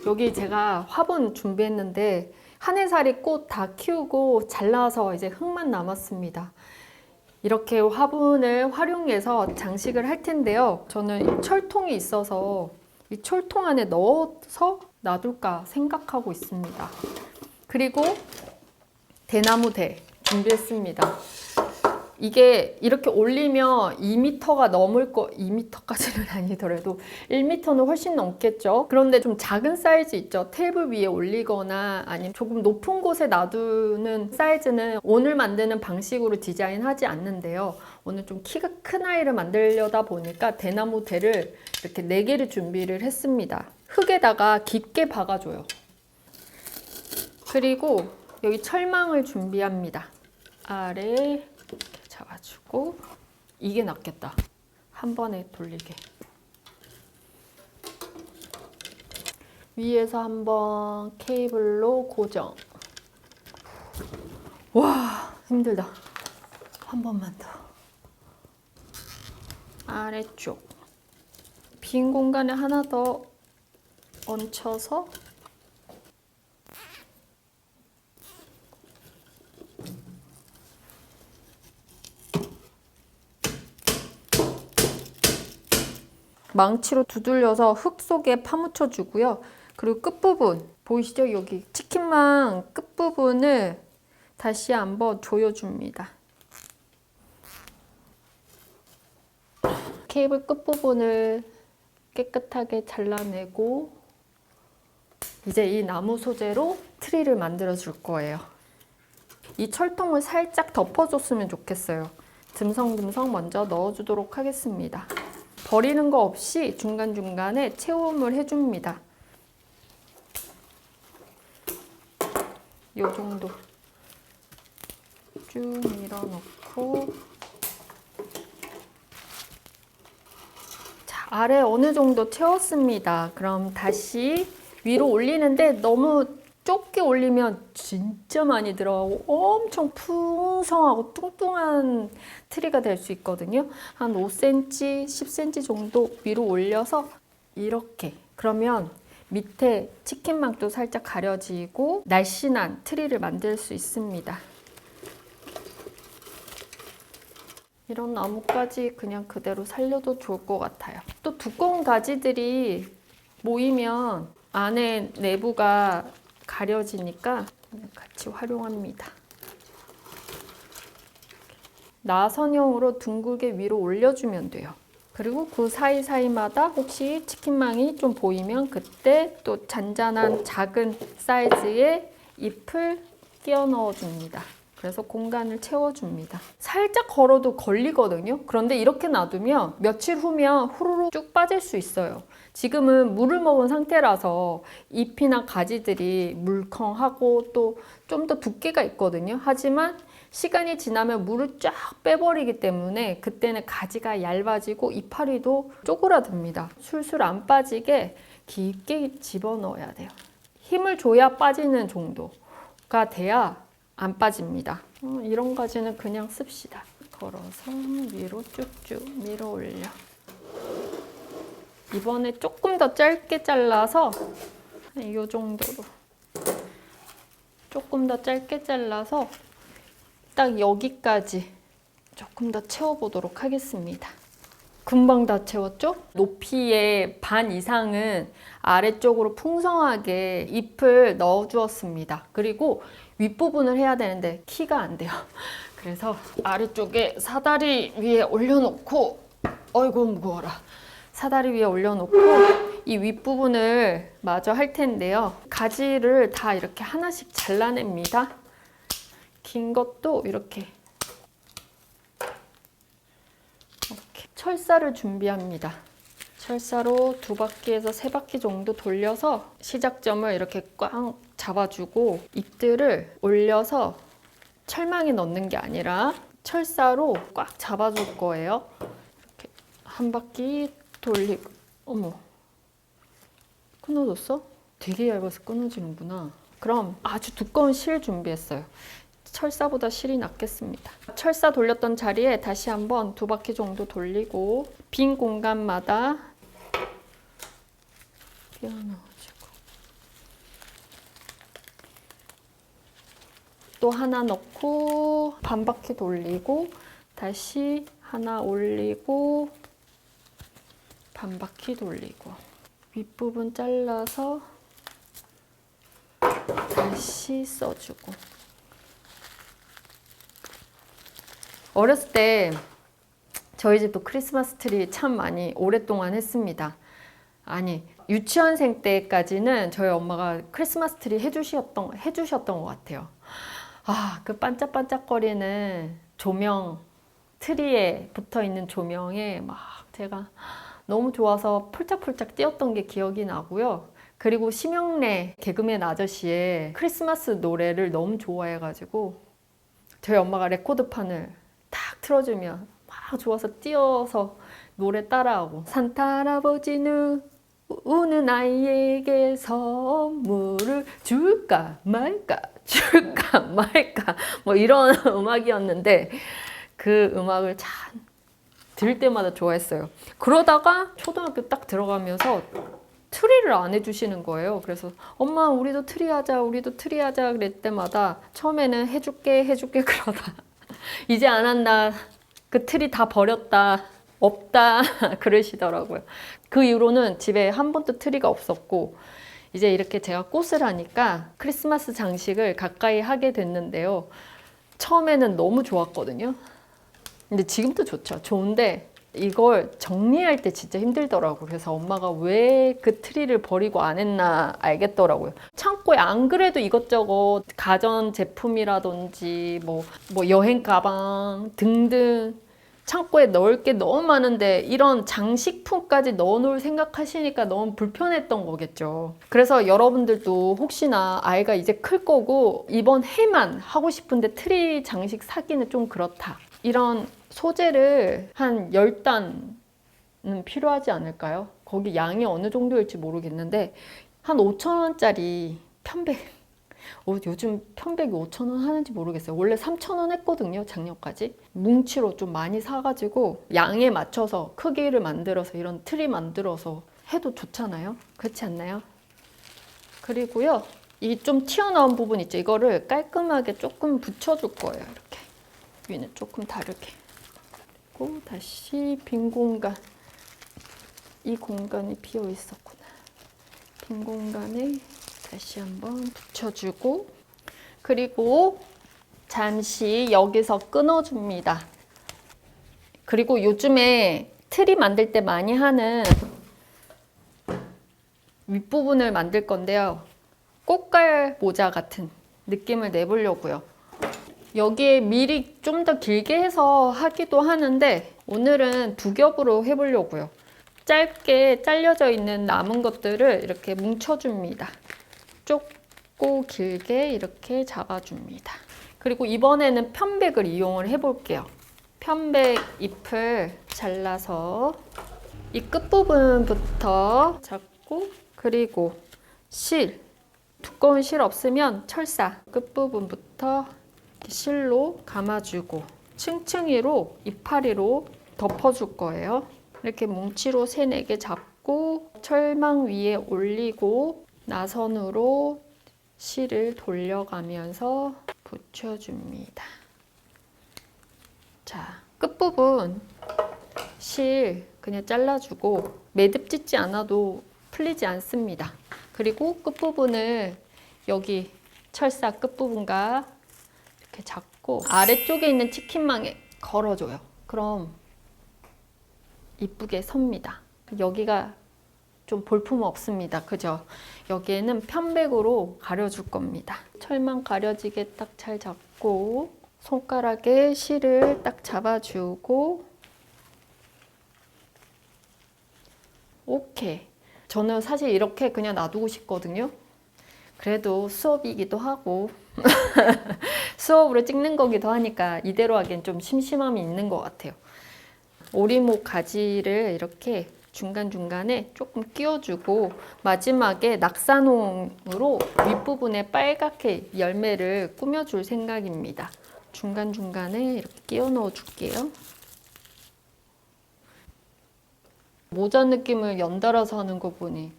여기 제가 화분 준비했는데 하늘살이 꽃 다 키우고 잘라서 이제 흙만 남았습니다. 이렇게 화분을 활용해서 장식을 할 텐데요. 저는 철통이 있어서 이 철통 안에 넣어서 놔둘까 생각하고 있습니다. 그리고 대나무대 준비했습니다. 이게 이렇게 올리면 2m가 넘을 2m까지는 아니더라도 1m는 훨씬 넘겠죠. 그런데 좀 작은 사이즈 있죠. 테이블 위에 올리거나 아니면 조금 높은 곳에 놔두는 사이즈는 오늘 만드는 방식으로 디자인하지 않는데요. 오늘 좀 키가 큰 아이를 만들려다 보니까 대나무 대를 이렇게 4개를 준비를 했습니다. 흙에다가 깊게 박아줘요. 그리고 여기 철망을 준비합니다. 아래 이렇게 잡아주고, 이게 낫겠다. 한 번에 돌리게. 위에서 한번 케이블로 고정. 와, 힘들다. 한 번만 더. 아래쪽. 빈 공간에 하나 더 얹혀서 망치로 두들려서 흙 속에 파묻혀 주고요. 그리고 끝부분 보이시죠? 여기 치킨망 끝부분을 다시 한번 조여줍니다. 케이블 끝부분을 깨끗하게 잘라내고 이제 이 나무 소재로 트리를 만들어 줄 거예요. 이 철통을 살짝 덮어줬으면 좋겠어요. 듬성듬성 먼저 넣어주도록 하겠습니다. 버리는 거 없이 중간중간에 체험을 해줍니다. 이 정도 쭉 밀어넣고, 자, 아래 어느 정도 채웠습니다. 그럼 다시 위로 올리는데 너무 좁게 올리면 진짜 많이 들어가고 엄청 풍성하고 뚱뚱한 트리가 될 수 있거든요. 한 5cm, 10cm 정도 위로 올려서 이렇게. 그러면 밑에 치킨망도 살짝 가려지고 날씬한 트리를 만들 수 있습니다. 이런 나무까지 그냥 그대로 살려도 좋을 것 같아요. 또 두꺼운 가지들이 모이면 안에 내부가 가려지니까 같이 활용합니다. 나선형으로 둥글게 위로 올려주면 돼요. 그리고 그 사이사이마다 혹시 치킨망이 좀 보이면 그때 또 잔잔한 작은 사이즈의 잎을 끼워 넣어줍니다. 그래서 공간을 채워줍니다. 살짝 걸어도 걸리거든요. 그런데 이렇게 놔두면 며칠 후면 후루룩 쭉 빠질 수 있어요. 지금은 물을 먹은 상태라서 잎이나 가지들이 물컹하고 또 좀 더 두께가 있거든요. 하지만 시간이 지나면 물을 쫙 빼버리기 때문에 그때는 가지가 얇아지고 이파리도 쪼그라듭니다. 술술 안 빠지게 깊게 집어넣어야 돼요. 힘을 줘야 빠지는 정도가 돼야 안 빠집니다. 이런 가지는 그냥 씁시다. 걸어서 위로 쭉쭉 밀어 올려. 이번에 조금 더 짧게 잘라서 이 정도로 조금 더 짧게 잘라서 딱 여기까지 조금 더 채워보도록 하겠습니다. 금방 다 채웠죠? 높이의 반 이상은 아래쪽으로 풍성하게 잎을 넣어 주었습니다. 그리고 윗부분을 해야 되는데 키가 안 돼요. 그래서 아래쪽에 사다리 위에 올려놓고, 어이구 무거워라. 사다리 위에 올려놓고 이 윗부분을 마저 할 텐데요. 가지를 다 이렇게 하나씩 잘라냅니다. 긴 것도 이렇게 철사를 준비합니다. 철사로 2바퀴에서 3바퀴 정도 돌려서 시작점을 이렇게 꽉 잡아주고 잎들을 올려서 철망에 넣는 게 아니라 철사로 꽉 잡아줄 거예요. 이렇게 한 바퀴 돌리고, 어머, 끊어졌어? 되게 얇아서 끊어지는구나. 그럼 아주 두꺼운 실 준비했어요. 철사보다 실이 낫겠습니다. 철사 돌렸던 자리에 다시 한번 2바퀴 정도 돌리고 빈 공간마다 끼워 넣어주고 또 하나 넣고 반 바퀴 돌리고 다시 하나 올리고 반 바퀴 돌리고 윗부분 잘라서 다시 써주고. 어렸을 때 저희 집도 크리스마스 트리 참 많이 오랫동안 했습니다. 아니, 유치원생 때까지는 저희 엄마가 크리스마스 트리 해주셨던 것 같아요. 아, 그 반짝반짝거리는 조명, 트리에 붙어 있는 조명에 막 제가 너무 좋아서 폴짝폴짝 뛰었던 게 기억이 나고요. 그리고 심영래 개그맨 아저씨의 크리스마스 노래를 너무 좋아해가지고 저희 엄마가 레코드판을 딱 틀어주면 막 좋아서 뛰어서 노래 따라하고, 산타 할아버지는 우는 아이에게 선물을 줄까 말까 뭐 이런 음악이었는데 그 음악을 참 들을 때마다 좋아했어요. 그러다가 초등학교 딱 들어가면서 트리를 안 해주시는 거예요. 그래서 엄마 우리도 트리 하자 그럴 때마다 처음에는 해줄게 그러다 이제 안 한다, 그 트리 다 버렸다, 없다 그러시더라고요. 그 이후로는 집에 한 번도 트리가 없었고, 이제 이렇게 제가 꽃을 하니까 크리스마스 장식을 가까이 하게 됐는데요. 처음에는 너무 좋았거든요. 근데 지금도 좋은데 이걸 정리할 때 진짜 힘들더라고요. 그래서 엄마가 왜 그 트리를 버리고 안 했나 알겠더라고요. 창고에 안 그래도 이것저것 가전 제품이라든지 뭐 여행 가방 등등 창고에 넣을 게 너무 많은데 이런 장식품까지 넣어놓을 생각하시니까 너무 불편했던 거겠죠. 그래서 여러분들도 혹시나 아이가 이제 클 거고 이번 해만 하고 싶은데 트리 장식 사기는 좀 그렇다, 이런 소재를 한 10단은 필요하지 않을까요? 거기 양이 어느 정도일지 모르겠는데 한 5,000원짜리 편백, 요즘 편백이 5,000원 하는지 모르겠어요. 원래 3,000원 했거든요, 작년까지. 뭉치로 좀 많이 사가지고 양에 맞춰서 크기를 만들어서 이런 트리 만들어서 해도 좋잖아요. 그렇지 않나요? 그리고요, 이 좀 튀어나온 부분 있죠? 이거를 깔끔하게 조금 붙여줄 거예요. 이렇게 위는 조금 다르게. 그리고 다시 빈 공간, 이 공간이 비어 있었구나. 빈 공간에 다시 한번 붙여주고, 그리고 잠시 여기서 끊어줍니다. 그리고 요즘에 트리 만들 때 많이 하는 윗부분을 만들 건데요. 꽃갈 모자 같은 느낌을 내보려고요. 여기에 미리 좀 더 길게 해서 하기도 하는데 오늘은 두 겹으로 해보려고요. 짧게 잘려져 있는 남은 것들을 이렇게 뭉쳐줍니다. 좁고 길게 이렇게 잡아줍니다. 그리고 이번에는 편백을 이용을 해볼게요. 편백 잎을 잘라서 이 끝부분부터 잡고, 그리고 실, 두꺼운 실 없으면 철사 끝부분부터 실로 감아주고 층층이로 이파리로 덮어줄 거예요. 이렇게 뭉치로 3, 4개 잡고 철망 위에 올리고 나선으로 실을 돌려가면서 붙여줍니다. 자, 끝부분 실 그냥 잘라주고 매듭 짓지 않아도 풀리지 않습니다. 그리고 끝부분을 여기 철사 끝부분과 이렇게 잡고 아래쪽에 있는 치킨망에 걸어줘요. 그럼 이쁘게 섭니다. 여기가 좀 볼품 없습니다. 그죠? 여기에는 편백으로 가려줄 겁니다. 철망 가려지게 딱 잘 잡고 손가락에 실을 딱 잡아주고, 오케이. 저는 사실 이렇게 그냥 놔두고 싶거든요. 그래도 수업이기도 하고 수업으로 찍는 거기도 하니까 이대로 하기엔 좀 심심함이 있는 것 같아요. 오리목 가지를 이렇게 중간중간에 조금 끼워주고 마지막에 낙산홍으로 윗부분에 빨갛게 열매를 꾸며줄 생각입니다. 중간중간에 이렇게 끼워 넣어 줄게요. 모자 느낌을 연달아서 하는 거 보니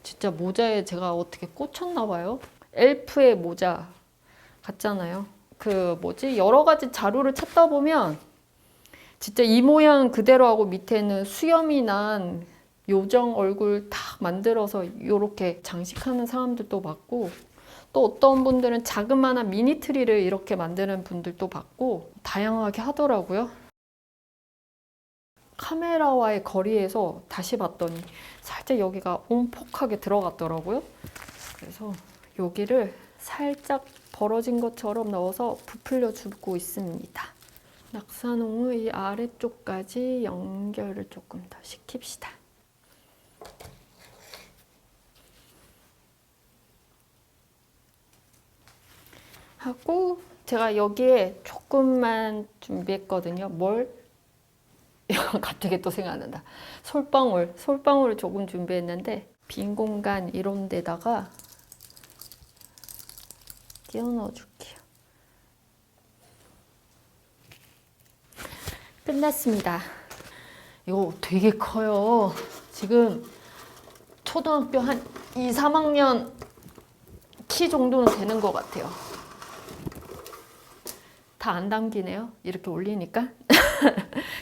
진짜 모자에 제가 어떻게 꽂혔나 봐요. 엘프의 모자, 같잖아요. 그 뭐지? 여러 가지 자료를 찾다 보면 진짜 이 모양 그대로 하고 밑에는 수염이 난 요정 얼굴 딱 만들어서 이렇게 장식하는 사람들도 봤고, 또 어떤 분들은 자그마한 미니 트리를 이렇게 만드는 분들도 봤고, 다양하게 하더라고요. 카메라와의 거리에서 다시 봤더니 살짝 여기가 온폭하게 들어갔더라고요. 그래서 여기를 살짝 벌어진 것처럼 넣어서 부풀려 주고 있습니다. 낙산홍의 이 아래쪽까지 연결을 조금 더 시킵시다. 하고 제가 여기에 조금만 준비했거든요. 뭘? 갑자기 또 생각난다. 솔방울을 조금 준비했는데 빈 공간 이런 데다가 끼워 넣어줄게요. 끝났습니다. 이거 되게 커요. 지금 초등학교 한 2, 3학년 키 정도는 되는 것 같아요. 다 안 담기네요. 이렇게 올리니까.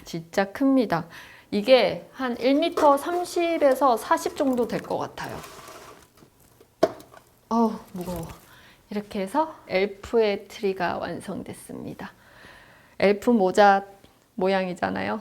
진짜 큽니다. 이게 한 1m 30에서 40 정도 될 것 같아요. 어우, 무거워. 이렇게 해서 엘프의 트리가 완성됐습니다. 엘프 모자 모양이잖아요.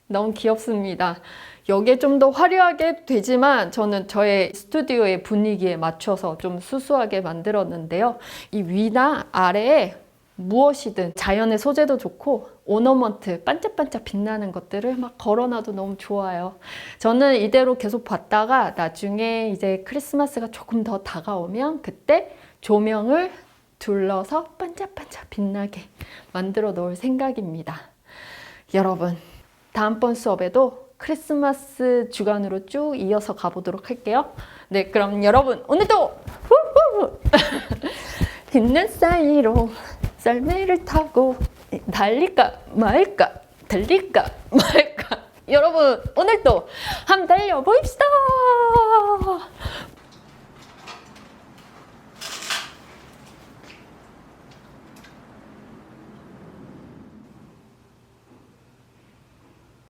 너무 귀엽습니다. 여기에 좀 더 화려하게 되지만 저는 저의 스튜디오의 분위기에 맞춰서 좀 수수하게 만들었는데요. 이 위나 아래에 무엇이든 자연의 소재도 좋고 오너먼트 반짝반짝 빛나는 것들을 막 걸어놔도 너무 좋아요. 저는 이대로 계속 봤다가 나중에 이제 크리스마스가 조금 더 다가오면 그때 조명을 둘러서 반짝반짝 빛나게 만들어 놓을 생각입니다. 여러분, 다음번 수업에도 크리스마스 주간으로 쭉 이어서 가보도록 할게요. 네, 그럼 여러분 오늘도 빛난 사이로 썰매를 타고 달릴까 말까 달릴까 말까. 여러분 오늘도 한번 달려봅시다.